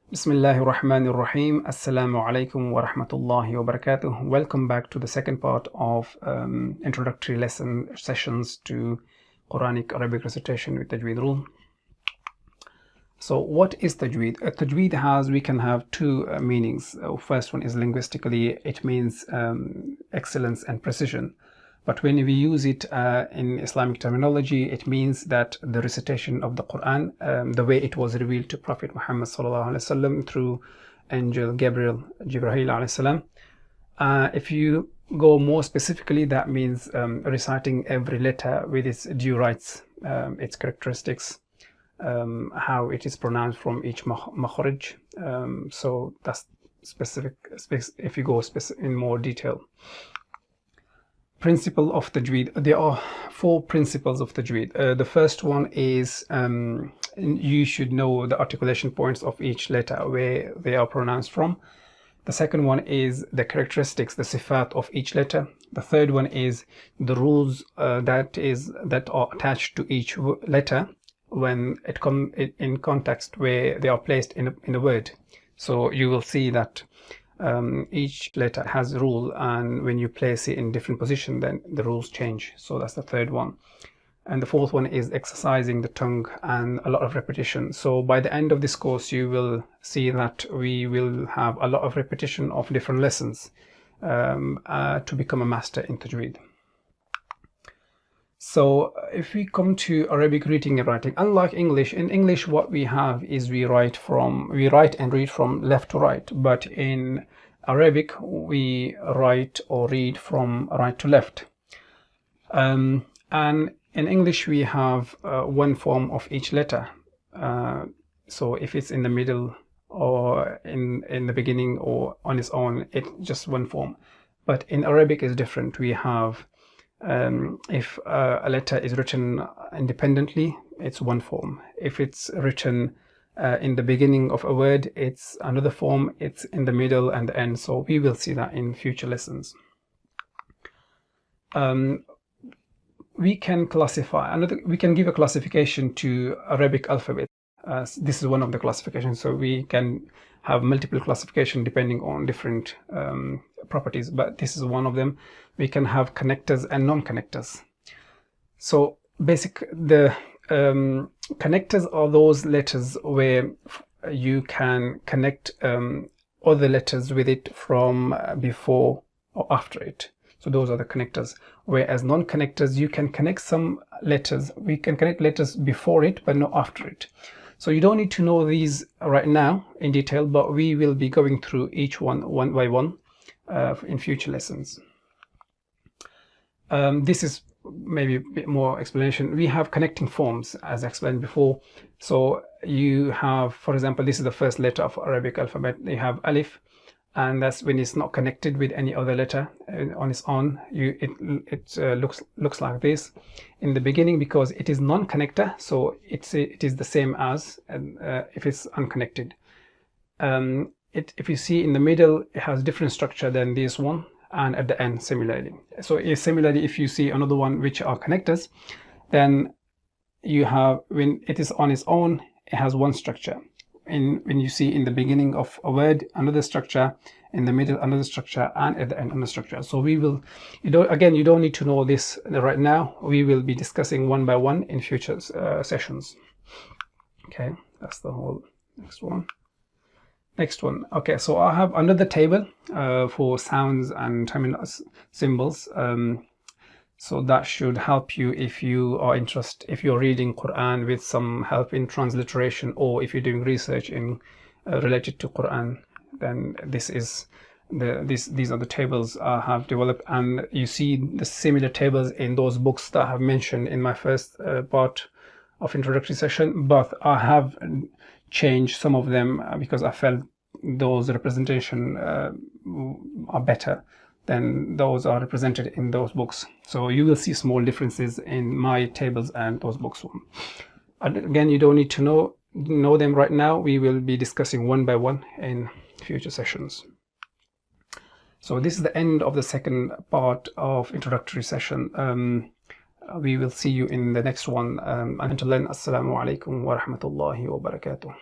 Bismillahir Rahmanir Rahim. Assalamu alaikum wa rahmatullahi wa barakatuh. Welcome back to the second part of introductory lesson sessions to Quranic Arabic recitation with Tajweed rule. So what is Tajweed? Tajweed we can have two meanings. First one is linguistically, it means excellence and precision. But when we use it in Islamic terminology, it means that the recitation of the Qur'an, the way it was revealed to Prophet Muhammad sallallahu alaihi wasallam through Angel Jibril alayhi salam. If you go more specifically, that means reciting every letter with its due rights, its characteristics, how it is pronounced from each Makharij. So that's specific. If you go in more detail. Principle of Tajweed. There are four principles of Tajweed. The first one is you should know the articulation points of each letter, where they are pronounced from. The second one is the characteristics, the Sifaat of each letter. The third one is the rules that are attached to each letter when it comes in context where they are placed in a word. So you will see that each letter has a rule, and when you place it in different position, then the rules change. So that's the third one. And the fourth one is exercising the tongue and a lot of repetition. So by the end of this course, you will see that we will have a lot of repetition of different lessons to become a master in Tajweed. So if we come to Arabic reading and writing, unlike English, in English what we have is we write and read from left to right, but in Arabic we write or read from right to left. And in English we have one form of each letter. So if it's in the middle or in the beginning or on its own, it's just one form. But in Arabic it's different. We have if a letter is written independently, it's one form. If it's written in the beginning of a word, it's another form. It's in the middle and the end. So we will see that in future lessons. We can give a classification to Arabic alphabet. This is one of the classifications. So we can have multiple classification depending on different properties, but this is one of them. We can have connectors and non-connectors. So the connectors are those letters where you can connect other letters with it from before or after it. So those are the connectors. Whereas non-connectors, you can connect some letters. We can connect letters before it, but not after it. So you don't need to know these right now in detail, but we will be going through each one by one in future lessons. This is maybe a bit more explanation. We have connecting forms, as I explained before. So you have, for example, this is the first letter of Arabic alphabet. You have alif, and that's when it's not connected with any other letter on its own. It looks like this in the beginning because it is non-connector. So it is the same as if it's unconnected. If you see in the middle, it has different structure than this one, and at the end similarly. So similarly, if you see another one which are connectors, then you have, when it is on its own, it has one structure. When you see in the beginning of a word another structure, in the middle another structure, and at the end another structure. So we will, you don't need to know this right now. We will be discussing one by one in future sessions. Okay, that's the whole next one. Okay, so I have another table for sounds and symbols. So that should help you if you are interested, if you're reading Quran with some help in transliteration, or if you're doing research in related to Quran. Then these are the tables I have developed, and you see the similar tables in those books that I have mentioned in my first part of introductory session, but I have changed some of them because I felt those representation are better than those are represented in those books. So you will see small differences in my tables and those books. And again, you don't need to know them right now. We will be discussing one by one in future sessions. So this is the end of the second part of introductory session. We will see you in the next one. Until then, assalamu alaikum wa rahmatullahi wa barakatuh.